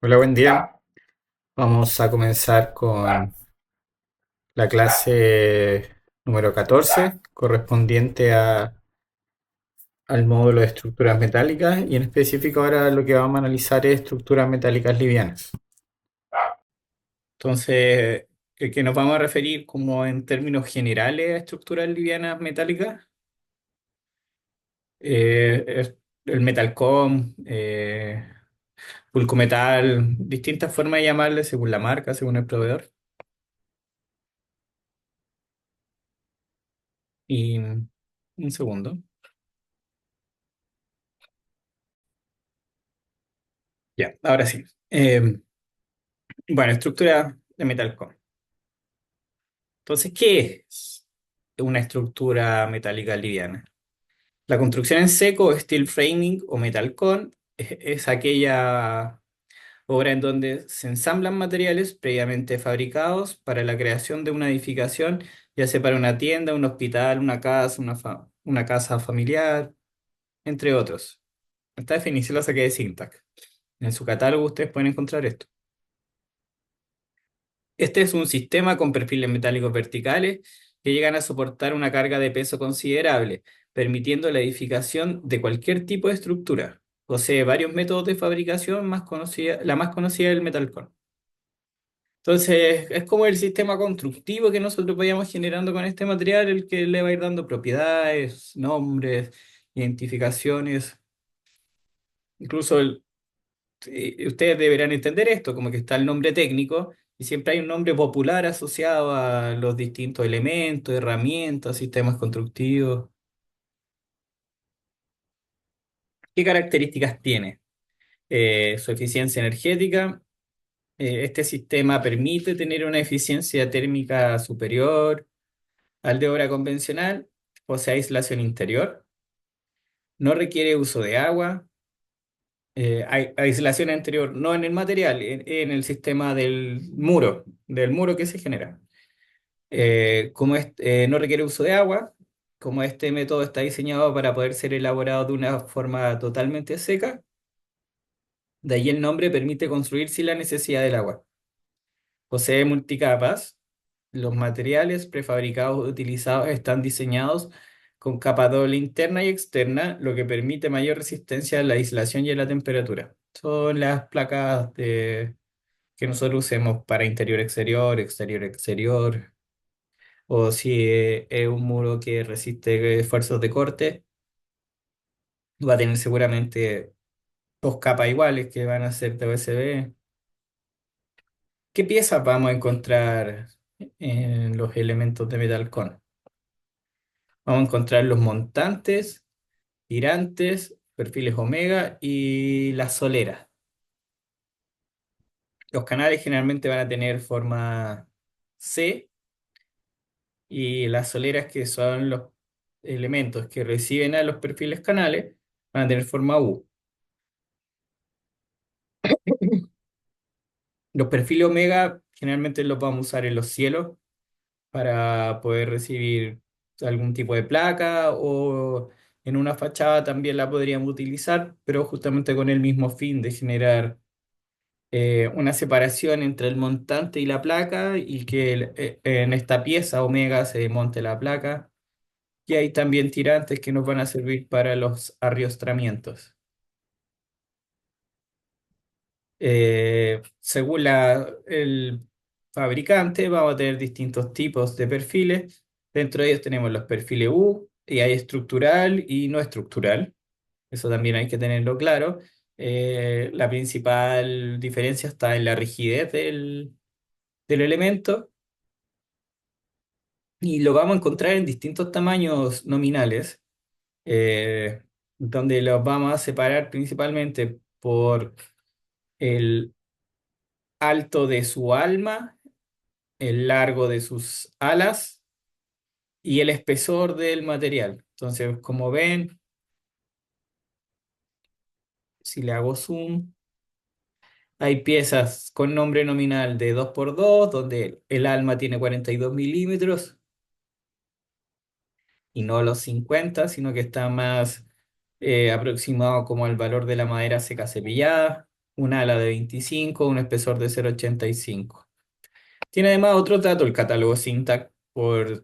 Hola, buen día. Vamos a comenzar con la clase número 14, correspondiente al módulo de estructuras metálicas, y en específico ahora lo que vamos a analizar es estructuras metálicas livianas. Entonces, que nos vamos a referir como en términos generales a estructuras livianas metálicas, es el metalcom, pulcometal, distintas formas de llamarle según la marca, según el proveedor. Y un segundo. Ya, ahora sí. Bueno, estructura de metalcore. Entonces, ¿qué es una estructura metálica liviana? La construcción en seco, steel framing o metalcore, es aquella obra en donde se ensamblan materiales previamente fabricados para la creación de una edificación, ya sea para una tienda, un hospital, una casa, una casa familiar, entre otros. Esta definición la saqué de Syntax. En su catálogo ustedes pueden encontrar esto. Este es un sistema con perfiles metálicos verticales que llegan a soportar una carga de peso considerable, permitiendo la edificación de cualquier tipo de estructura. Posee varios métodos de fabricación, la más conocida es el metalcore. Entonces, es como el sistema constructivo que nosotros vayamos generando con este material, el que le va a ir dando propiedades, nombres, identificaciones. Incluso ustedes deberán entender esto, como que está el nombre técnico y siempre hay un nombre popular asociado a los distintos elementos, herramientas, sistemas constructivos. ¿Qué características tiene? Su eficiencia energética. Este sistema permite tener una eficiencia térmica superior al de obra convencional, posee aislación interior, no requiere uso de agua, hay aislación interior no en el material, en el sistema del muro que se genera. No requiere uso de agua, como este método está diseñado para poder ser elaborado de una forma totalmente seca, de ahí el nombre permite construir sin la necesidad del agua. Posee multicapas. Los materiales prefabricados utilizados están diseñados con capa doble interna y externa, lo que permite mayor resistencia a la aislación y a la temperatura. Son las placas que nosotros usemos para interior-exterior, exterior-exterior. O si es un muro que resiste esfuerzos de corte, va a tener seguramente dos capas iguales que van a ser de OSB. ¿Qué piezas vamos a encontrar en los elementos de Metalcon? Vamos a encontrar los montantes, tirantes, perfiles omega y las soleras. Los canales generalmente van a tener forma C, y las soleras, que son los elementos que reciben a los perfiles canales, van a tener forma U. Los perfiles omega generalmente los vamos a usar en los cielos para poder recibir algún tipo de placa, o en una fachada también la podríamos utilizar, pero justamente con el mismo fin de generar una separación entre el montante y la placa, y que en esta pieza omega se monte la placa. Y hay también tirantes que nos van a servir para los arriostramientos. Según el fabricante, vamos a tener distintos tipos de perfiles. Dentro de ellos tenemos los perfiles U, y hay estructural y no estructural. Eso también hay que tenerlo claro. La principal diferencia está en la rigidez del elemento, y lo vamos a encontrar en distintos tamaños nominales, eh, donde los vamos a separar principalmente por el alto de su alma, el largo de sus alas y el espesor del material. Entonces, como ven, si le hago zoom, hay piezas con nombre nominal de 2x2, donde el alma tiene 42 milímetros y no los 50, sino que está más aproximado como al valor de la madera seca cepillada. un ala de 25, un espesor de 0,85. Tiene además otros datos el catálogo Syntax, porque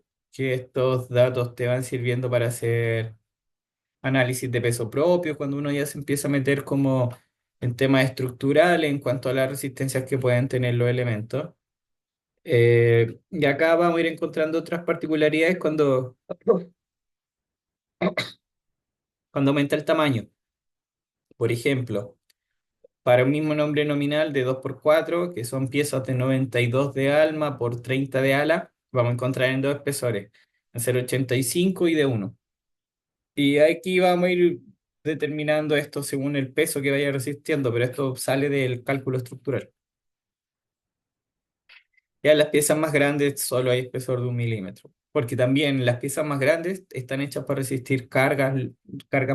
estos datos te van sirviendo para hacer análisis de peso propio, cuando uno ya se empieza a meter como en temas estructurales en cuanto a las resistencias que pueden tener los elementos. Y acá vamos a ir encontrando otras particularidades cuando aumenta el tamaño. Por ejemplo, para un mismo nombre nominal de 2 por 4 que son piezas de 92 de alma por 30 de ala, vamos a encontrar en dos espesores, en 0,85 y de 1. Y aquí vamos a ir determinando esto según el peso que vaya resistiendo, pero esto sale del cálculo estructural. Ya en las piezas más grandes solo hay espesor de 1 milímetro, porque también las piezas más grandes están hechas para resistir cargas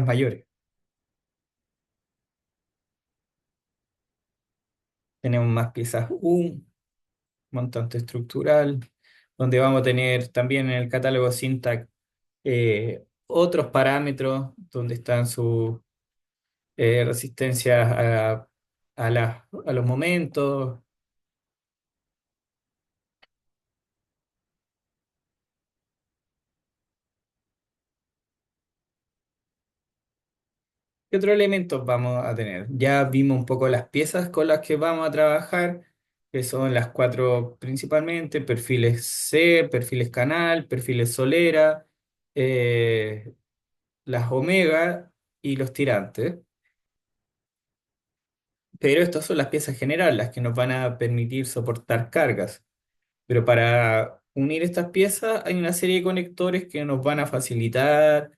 mayores. Tenemos más piezas un montante estructural, donde vamos a tener también en el catálogo Syntax otros parámetros donde están sus resistencias a los momentos. ¿Qué otros elementos vamos a tener? Ya vimos un poco las piezas con las que vamos a trabajar, que son las cuatro principalmente: perfiles C, perfiles canal, perfiles solera, eh, las omega y los tirantes. Pero estas son las piezas generales, las que nos van a permitir soportar cargas. Pero para unir estas piezas hay una serie de conectores que nos van a facilitar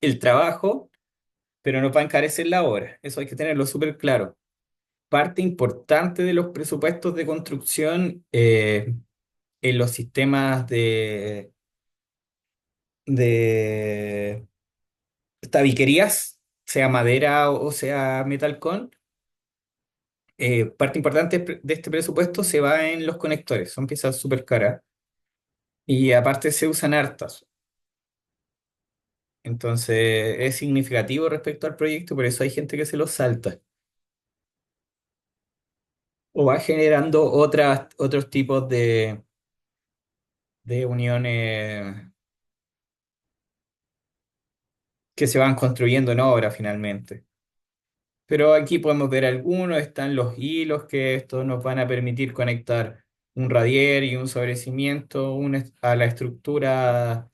el trabajo, pero nos va a encarecer la obra. Eso hay que tenerlo súper claro. Parte importante de los presupuestos de construcción en los sistemas de tabiquerías, sea madera o sea metalcón, parte importante de este presupuesto se va en los conectores. Son piezas súper caras y aparte se usan hartas. Entonces es significativo respecto al proyecto, por eso hay gente que se lo salta. O va generando otros tipos de uniones que se van construyendo en obra finalmente. Pero aquí podemos ver algunos, están los hilos que estos nos van a permitir conectar un radier y un sobrecimiento a la estructura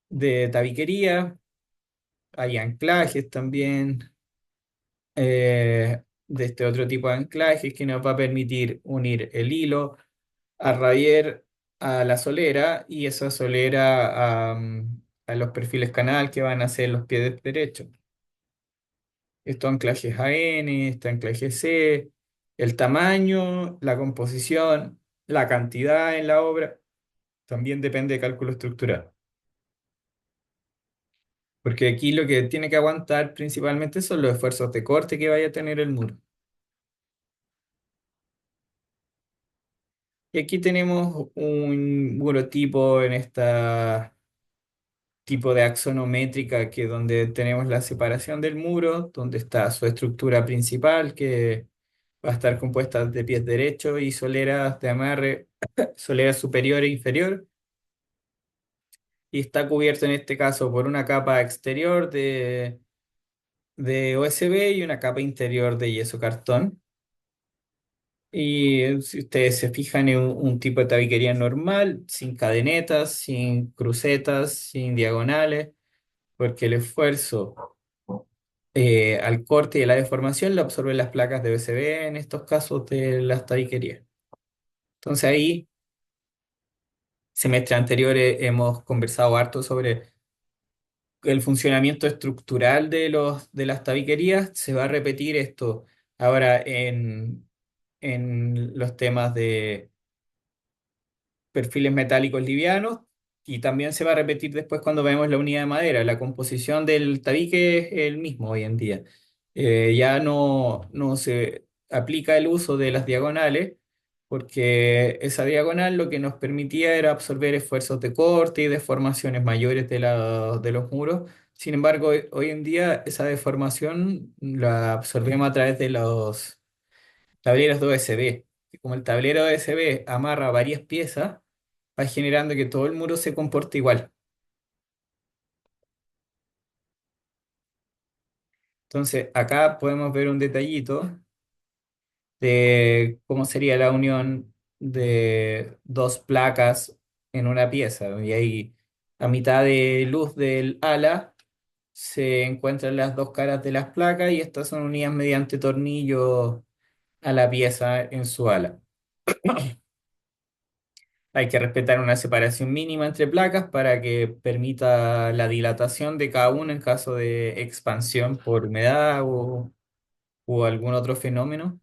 de tabiquería. Hay anclajes también, de este otro tipo de anclajes que nos va a permitir unir el hilo a radier a la solera y esa solera a los perfiles canal que van a ser los pies derechos. Estos anclajes AN, este anclaje C, el tamaño, la composición, la cantidad en la obra, también depende de cálculo estructural. Porque aquí lo que tiene que aguantar principalmente son los esfuerzos de corte que vaya a tener el muro. Y aquí tenemos un muro tipo en esta tipo de axonométrica, que donde tenemos la separación del muro, donde está su estructura principal, que va a estar compuesta de pies derechos y soleras de amarre, solera superior e inferior, y está cubierto en este caso por una capa exterior de OSB y una capa interior de yeso cartón. Y si ustedes se fijan en un tipo de tabiquería normal, sin cadenetas, sin crucetas, sin diagonales, porque el esfuerzo al corte y a la deformación lo absorben las placas de OSB en estos casos de las tabiquerías. Entonces ahí, semestres anteriores hemos conversado harto sobre el funcionamiento estructural de las tabiquerías. Se va a repetir esto ahora en los temas de perfiles metálicos livianos, y también se va a repetir después cuando vemos la unidad de madera. La composición del tabique es el mismo hoy en día. Ya no se aplica el uso de las diagonales, porque esa diagonal lo que nos permitía era absorber esfuerzos de corte y deformaciones mayores de los muros Sin embargo, hoy en día esa deformación la absorbemos a través de los tableros de OSB. Y como el tablero de OSB amarra varias piezas, va generando que todo el muro se comporte igual. Entonces, acá podemos ver un detallito de cómo sería la unión de dos placas en una pieza. Y ahí, a mitad de luz del ala, se encuentran las dos caras de las placas y estas son unidas mediante tornillos a la pieza en su ala. Hay que respetar una separación mínima entre placas para que permita la dilatación de cada una en caso de expansión por humedad o algún otro fenómeno.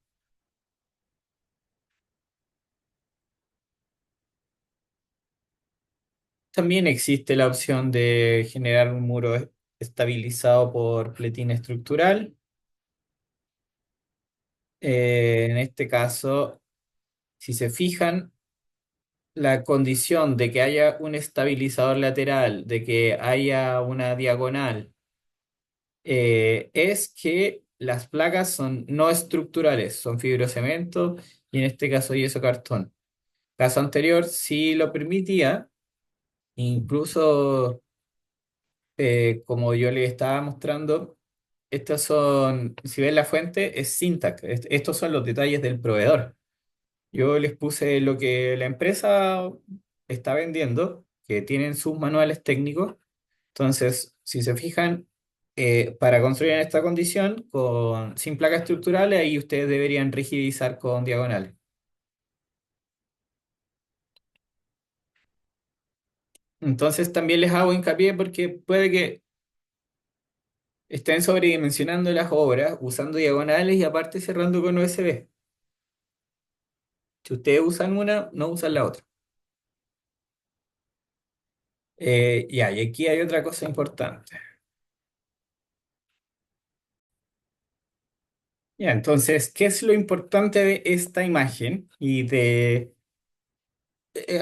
También existe la opción de generar un muro estabilizado por pletina estructural. En este caso, si se fijan, la condición de que haya un estabilizador lateral, de que haya una diagonal, es que las placas son no estructurales, son fibrocemento y en este caso yeso cartón. Caso anterior sí lo permitía, incluso como yo le estaba mostrando, estos son, si ven la fuente, es Syntac. Estos son los detalles del proveedor. Yo les puse lo que la empresa está vendiendo, que tienen sus manuales técnicos. Entonces, si se fijan, para construir en esta condición, sin placas estructurales, ahí ustedes deberían rigidizar con diagonales. Entonces, también les hago hincapié porque puede que estén sobredimensionando las obras usando diagonales y aparte cerrando con USB. Si ustedes usan una, no usan la otra. Ya, y aquí hay otra cosa importante. Ya, entonces, ¿qué es lo importante de esta imagen?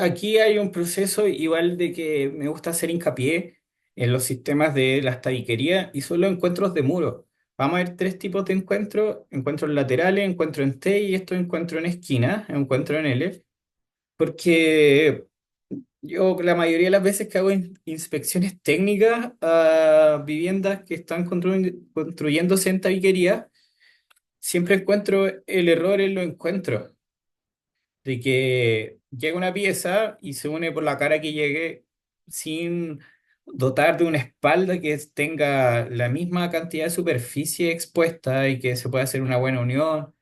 Aquí hay un proceso igual de que me gusta hacer hincapié en los sistemas de las tabiquerías y son los encuentros de muro. Vamos a ver tres tipos de encuentros: encuentros laterales, encuentro en T y esto encuentro en esquina, encuentro en L, porque yo la mayoría de las veces que hago inspecciones técnicas a viviendas que están construyéndose en tabiquería, siempre encuentro el error en los encuentros, de que llega una pieza y se une por la cara que llegue sin dotar de una espalda que tenga la misma cantidad de superficie expuesta y que se pueda hacer una buena unión,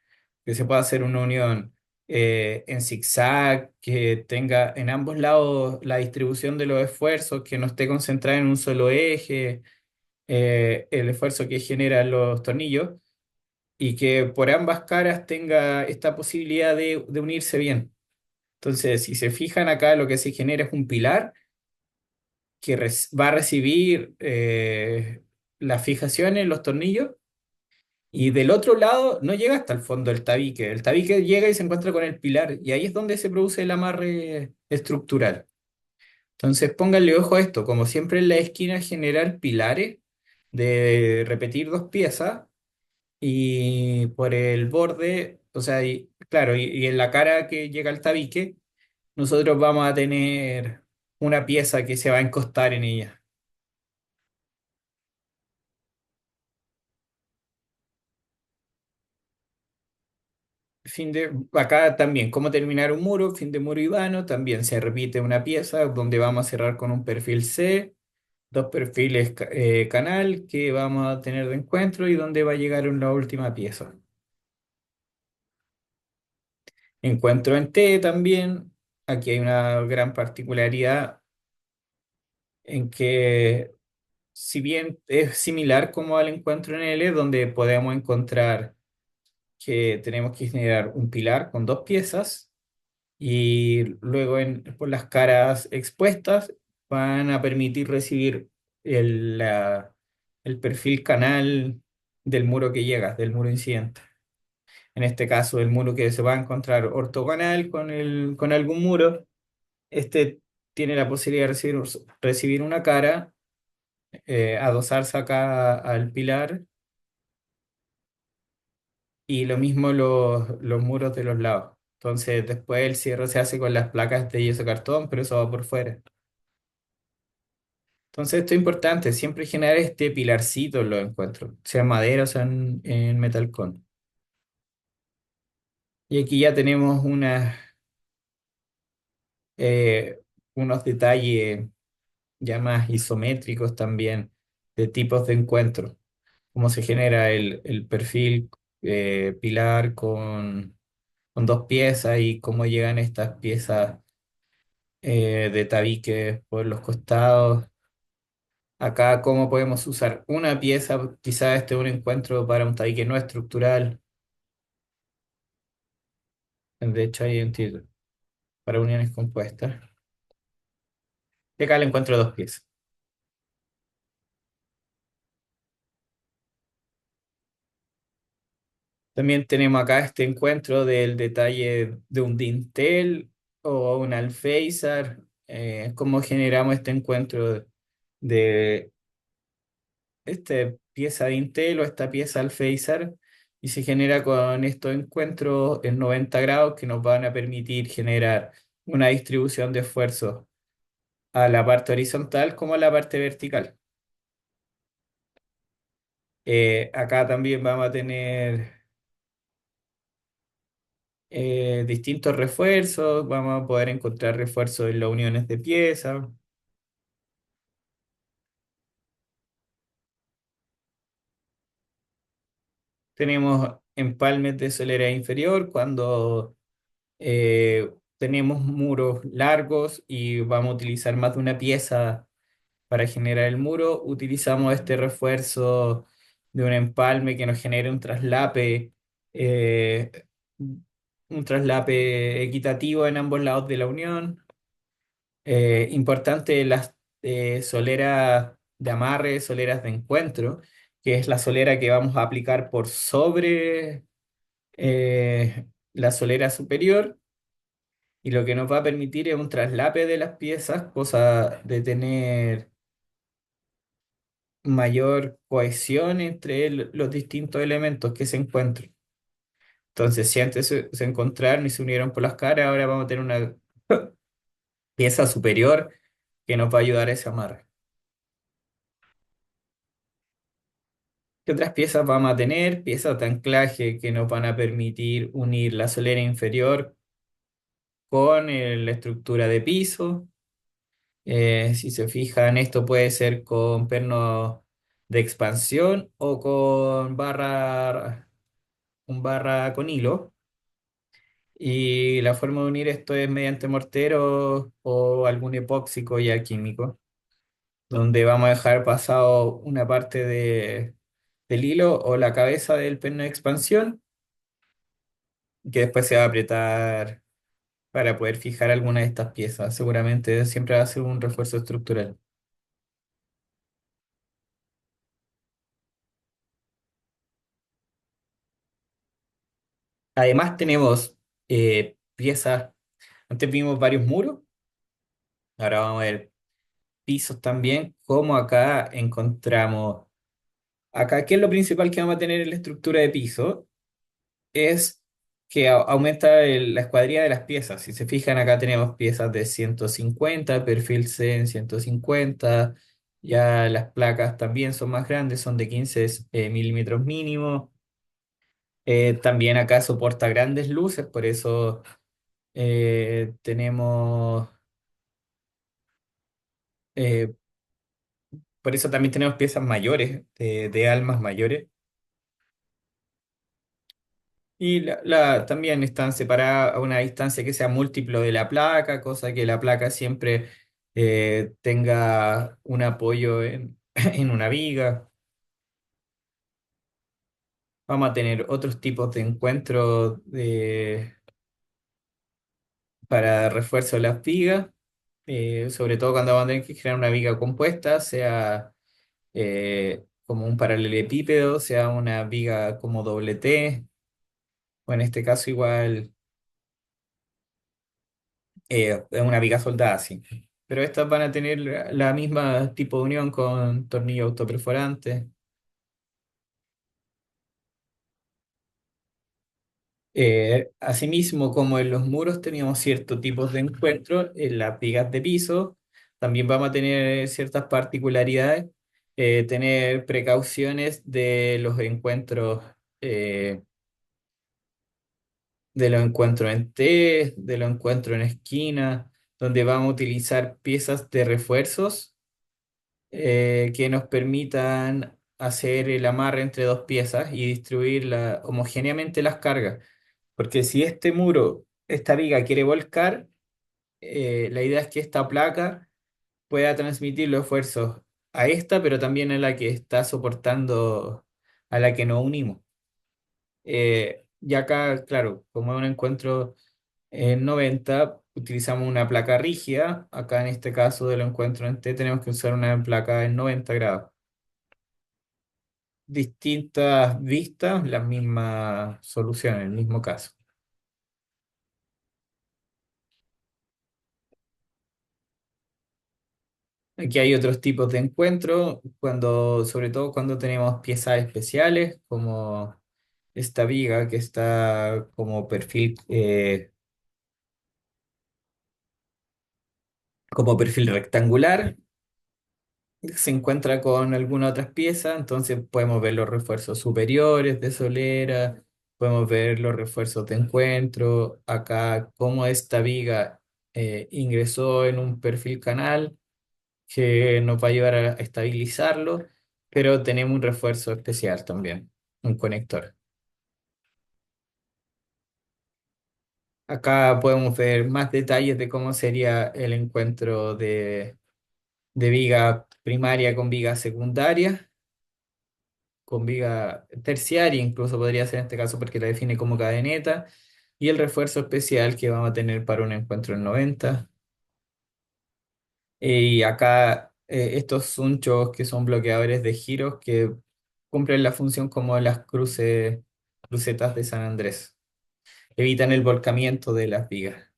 que se pueda hacer una unión en zigzag, que tenga en ambos lados la distribución de los esfuerzos, que no esté concentrada en un solo eje, el esfuerzo que generan los tornillos y que por ambas caras tenga esta posibilidad de unirse bien. Entonces, si se fijan acá, lo que se genera es un pilar que va a recibir las fijaciones, los tornillos, y del otro lado no llega hasta el fondo el tabique. El tabique llega y se encuentra con el pilar, y ahí es donde se produce el amarre estructural. Entonces, pónganle ojo a esto, como siempre en la esquina generar pilares de repetir dos piezas, y por el borde, o sea, claro, y en la cara que llega el tabique nosotros vamos a tener una pieza que se va a encostar en ella. Acá también, cómo terminar un muro, fin de muro y vano, también se repite una pieza donde vamos a cerrar con un perfil C, dos perfiles canal que vamos a tener de encuentro y donde va a llegar una última pieza. Encuentro en T también, aquí hay una gran particularidad en que si bien es similar como al encuentro en L, donde podemos encontrar que tenemos que generar un pilar con dos piezas y luego por las caras expuestas van a permitir recibir el perfil canal del muro que llega, del muro incidente. En este caso, el muro que se va a encontrar ortogonal con algún muro, este tiene la posibilidad de recibir una cara adosarse acá al pilar y lo mismo los muros de los lados. Entonces después el cierre se hace con las placas de yeso cartón, pero eso va por fuera. Entonces esto es importante, siempre generar este pilarcito en los encuentros, sea en madera o sea en metalcón. Y aquí ya tenemos eh, unos detalles ya más isométricos también de tipos de encuentros, cómo se genera el perfil pilar con dos piezas y cómo llegan estas piezas de tabique por los costados. Acá, cómo podemos usar una pieza, quizás este es un encuentro para un tabique no estructural, de hecho hay un título, para uniones compuestas. Y acá le encuentro dos piezas. También tenemos acá este encuentro del detalle de un dintel o un alféizar, cómo generamos este encuentro de esta pieza dintel o esta pieza alféizar y se genera con estos encuentros en 90 grados que nos van a permitir generar una distribución de esfuerzos a la parte horizontal como a la parte vertical. Acá también vamos a tener distintos refuerzos, vamos a poder encontrar refuerzos en las uniones de piezas. Tenemos empalmes de solera inferior cuando tenemos muros largos y vamos a utilizar más de una pieza para generar el muro. Utilizamos este refuerzo de un empalme que nos genere eh, un traslape equitativo en ambos lados de la unión. Importante las soleras de amarre, soleras de encuentro, que es la solera que vamos a aplicar por sobre la solera superior y lo que nos va a permitir es un traslape de las piezas, cosa de tener mayor cohesión entre los distintos elementos que se encuentran. Entonces, si antes se encontraron y se unieron por las caras, ahora vamos a tener una pieza superior que nos va a ayudar a ese amarre. ¿Qué otras piezas vamos a tener? Piezas de anclaje que nos van a permitir unir la solera inferior con la estructura de piso. Si se fijan, esto puede ser con pernos de expansión o con barra con hilo. Y la forma de unir esto es mediante mortero o algún epóxico ya químico, donde vamos a dejar pasado una parte del hilo o la cabeza del perno de expansión, que después se va a apretar para poder fijar alguna de estas piezas. Seguramente siempre va a ser un refuerzo estructural. Además tenemos piezas, antes vimos varios muros, ahora vamos a ver pisos también, como acá encontramos, acá, ¿qué es lo principal que vamos a tener en la estructura de piso? Es que aumenta la escuadría de las piezas. Si se fijan, acá tenemos piezas de 150, perfil C en 150, ya las placas también son más grandes, son de 15 milímetros mínimo. También acá soporta grandes luces, por eso tenemos, eh, por eso también tenemos piezas mayores, de almas mayores. Y también están separadas a una distancia que sea múltiplo de la placa, cosa que la placa siempre tenga un apoyo en una viga. Vamos a tener otros tipos de encuentros para refuerzo de las vigas, sobre todo cuando vamos a tener que crear una viga compuesta, sea como un paralelepípedo, sea una viga como doble T, o en este caso igual es una viga soldada, sí. pero estas van a tener la misma tipo de unión con tornillo autoperforante. Asimismo, como en los muros teníamos ciertos tipos de encuentros, en las vigas de piso también vamos a tener ciertas particularidades, tener precauciones eh, de los encuentros en T, de los encuentros en esquina, donde vamos a utilizar piezas de refuerzos que nos permitan hacer el amarre entre dos piezas y distribuir homogéneamente las cargas. Porque si este muro, esta viga quiere volcar, la idea es que esta placa pueda transmitir los esfuerzos a esta, pero también a la que está soportando, a la que nos unimos. Y acá, claro, como es un encuentro en 90, utilizamos una placa rígida. Acá en este caso del encuentro en T tenemos que usar una placa en 90 grados. Distintas vistas, la misma solución, el mismo caso. Aquí hay otros tipos de encuentro, sobre todo cuando tenemos piezas especiales, como esta viga que está como perfil rectangular, se encuentra con algunas otras piezas, entonces podemos ver los refuerzos superiores de solera, podemos ver los refuerzos de encuentro, acá cómo esta viga ingresó en un perfil canal que nos va a ayudar a estabilizarlo, pero tenemos un refuerzo especial también, un conector. Acá podemos ver más detalles de cómo sería el encuentro de viga primaria con viga secundaria, con viga terciaria, incluso podría ser en este caso porque la define como cadeneta, y el refuerzo especial que vamos a tener para un encuentro en 90. Y acá estos sunchos que son bloqueadores de giros que cumplen la función como las crucetas de San Andrés. Evitan el volcamiento de las vigas.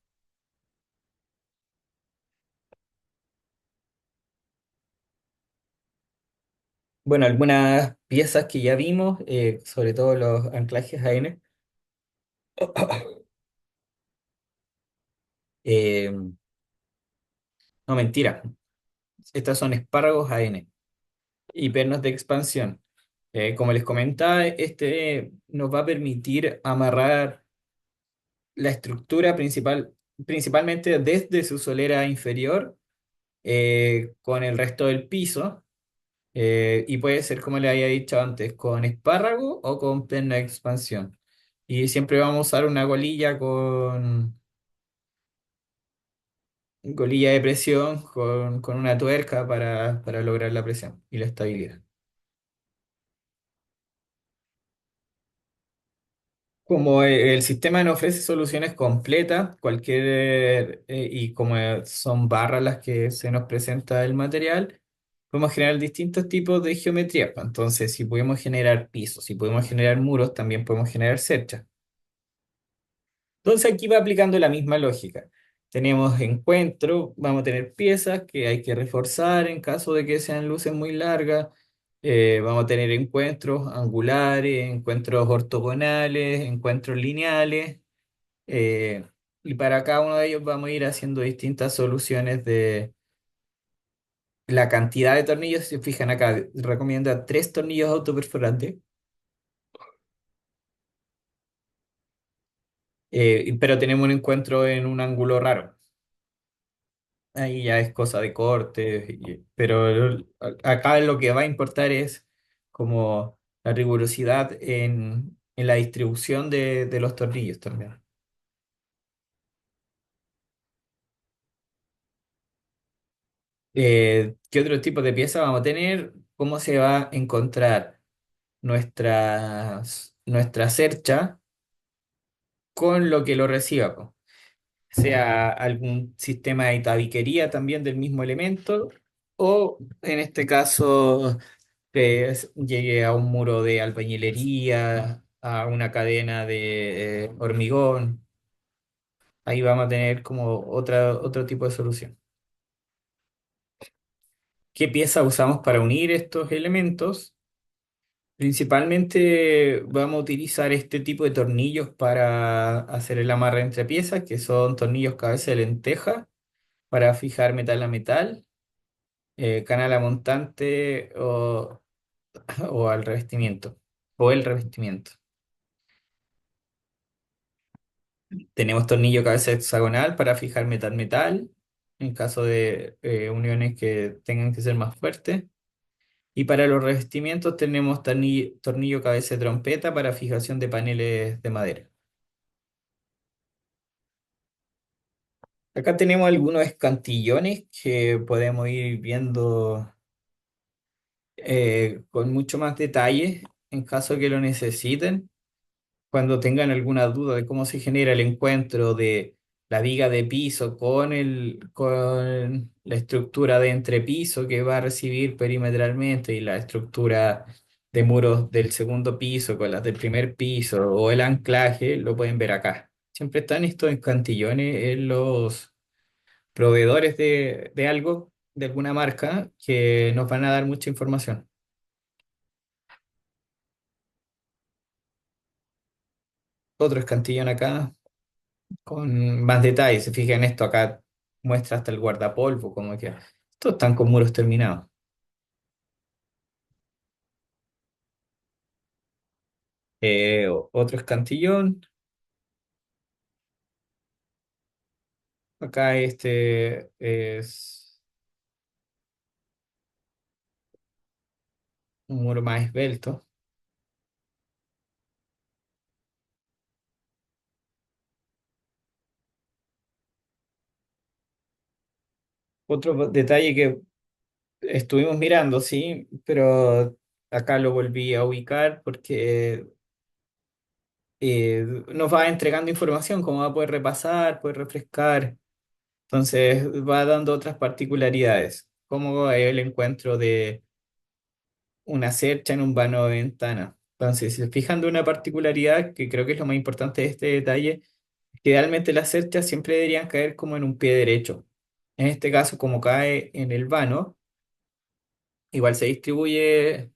Bueno, algunas piezas que ya vimos, sobre todo los anclajes AN. eh, no, mentira. Estas son espárragos AN y pernos de expansión. Como les comentaba, este nos va a permitir amarrar la estructura principalmente desde su solera inferior con el resto del piso. Y puede ser, como le había dicho antes, con espárrago o con perno de expansión. Y siempre vamos a usar una golilla de presión con una tuerca para lograr la presión y la estabilidad. Como el sistema no ofrece soluciones completas, y como son barras las que se nos presenta el material, podemos generar distintos tipos de geometría. Pues. Entonces, si podemos generar pisos, si podemos generar muros, también podemos generar cerchas. Entonces, aquí va aplicando la misma lógica. Tenemos encuentro, vamos a tener piezas que hay que reforzar en caso de que sean luces muy largas. Vamos a tener encuentros angulares, encuentros ortogonales, encuentros lineales. eh, y para cada uno de ellos vamos a ir haciendo distintas soluciones de la cantidad de tornillos. Si se fijan acá, recomienda 3 tornillos autoperforantes, pero tenemos un encuentro en un ángulo raro. Ahí ya es cosa de corte, pero acá lo que va a importar es como la rigurosidad en la distribución de los tornillos también. ¿Qué otro tipo de pieza vamos a tener? ¿Cómo se va a encontrar nuestra cercha con lo que lo reciba? Po? Sea algún sistema de tabiquería también del mismo elemento, o en este caso llegue a un muro de albañilería, a una cadena de hormigón. Ahí vamos a tener como otro tipo de solución. ¿Qué pieza usamos para unir estos elementos? Principalmente vamos a utilizar este tipo de tornillos para hacer el amarre entre piezas, que son tornillos cabeza de lenteja para fijar metal a metal, canal a montante o al revestimiento, o el revestimiento. Tenemos tornillo cabeza hexagonal para fijar metal-metal, en caso de uniones que tengan que ser más fuertes. Y para los revestimientos tenemos tornillo cabeza de trompeta para fijación de paneles de madera. Acá tenemos algunos escantillones que podemos ir viendo con mucho más detalle en caso que lo necesiten. Cuando tengan alguna duda de cómo se genera el encuentro de la viga de piso con la estructura de entrepiso que va a recibir perimetralmente y la estructura de muros del segundo piso con las del primer piso o el anclaje, lo pueden ver acá. Siempre están estos encantillones en los proveedores de algo, de alguna marca, que nos van a dar mucha información. Otro escantillón acá con más detalles. Se fijan esto acá, muestra hasta el guardapolvo, como que estos están con muros terminados. Otro escantillón, acá este es un muro más esbelto. Otro detalle que estuvimos mirando, sí, pero acá lo volví a ubicar porque nos va entregando información, como va a poder repasar, poder refrescar. Entonces va dando otras particularidades, como el encuentro de una cercha en un vano de ventana. Entonces, si se fijan de una particularidad que creo que es lo más importante de este detalle, que idealmente las cerchas siempre deberían caer como en un pie derecho. En este caso, como cae en el vano, igual se distribuye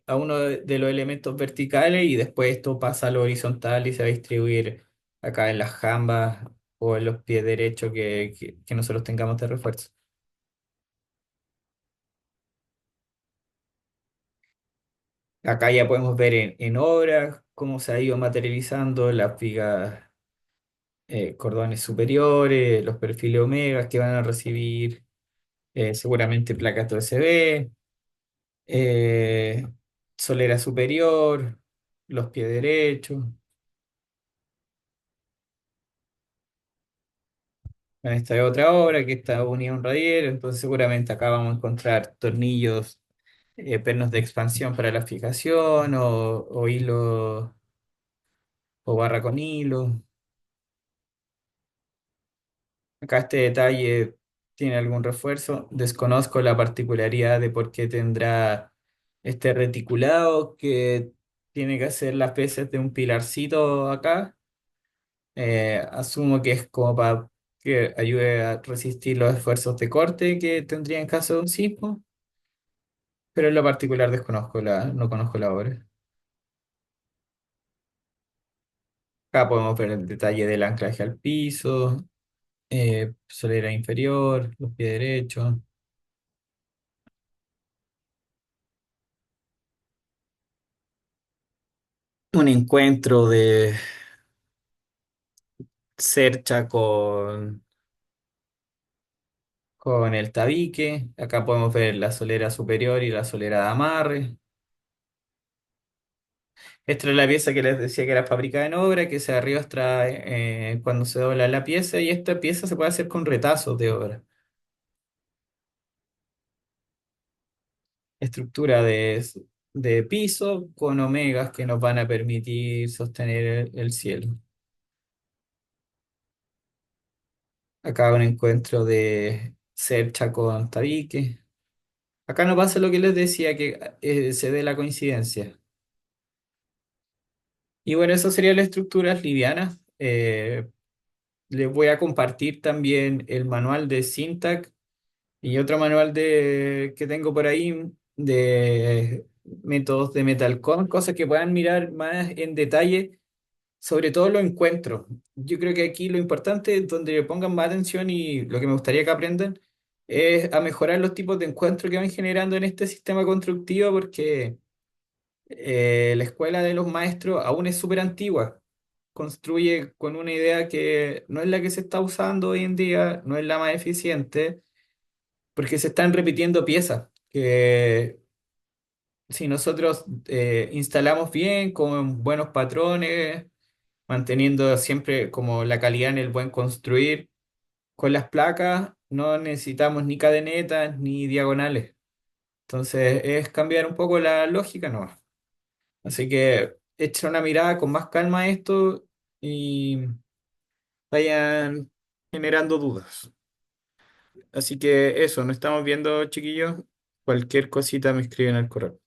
a uno de los elementos verticales y después esto pasa a lo horizontal y se va a distribuir acá en las jambas o en los pies derechos que nosotros tengamos de refuerzo. Acá ya podemos ver en obra cómo se ha ido materializando las vigas, cordones superiores, los perfiles omegas que van a recibir seguramente placas USB, eh, solera superior, los pies derechos. En esta es otra obra que está unida a un radiero, entonces seguramente acá vamos a encontrar tornillos, pernos de expansión para la fijación o hilo o barra con hilo. Acá este detalle tiene algún refuerzo. Desconozco la particularidad de por qué tendrá este reticulado que tiene que hacer las veces de un pilarcito acá. Asumo que es como para que ayude a resistir los esfuerzos de corte que tendría en caso de un sismo, pero en lo particular no conozco la obra. Acá podemos ver el detalle del anclaje al piso, solera inferior, los pies derechos. Un encuentro de cercha con el tabique. Acá podemos ver la solera superior y la solera de amarre. Esta es la pieza que les decía que era fabricada en obra, que se arrastra cuando se dobla la pieza y esta pieza se puede hacer con retazos de obra. Estructura de piso con omegas que nos van a permitir sostener el cielo. Acá un encuentro de cercha con tabique. Acá no pasa lo que les decía, que se dé la coincidencia. Y bueno, eso serían las estructuras livianas. Les voy a compartir también el manual de Syntac Y otro manual que tengo por ahí de métodos de Metalcon, cosas que puedan mirar más en detalle, sobre todo los encuentros. Yo creo que aquí lo importante, donde le pongan más atención y lo que me gustaría que aprendan, es a mejorar los tipos de encuentros que van generando en este sistema constructivo, porque la escuela de los maestros aún es súper antigua. Construye con una idea que no es la que se está usando hoy en día, no es la más eficiente, porque se están repitiendo piezas que si nosotros instalamos bien, con buenos patrones, manteniendo siempre como la calidad en el buen construir, con las placas no necesitamos ni cadenetas ni diagonales. Entonces es cambiar un poco la lógica, ¿no? Así que echen una mirada con más calma a esto y vayan generando dudas. Así que eso, nos estamos viendo, chiquillos. Cualquier cosita me escriben al correo.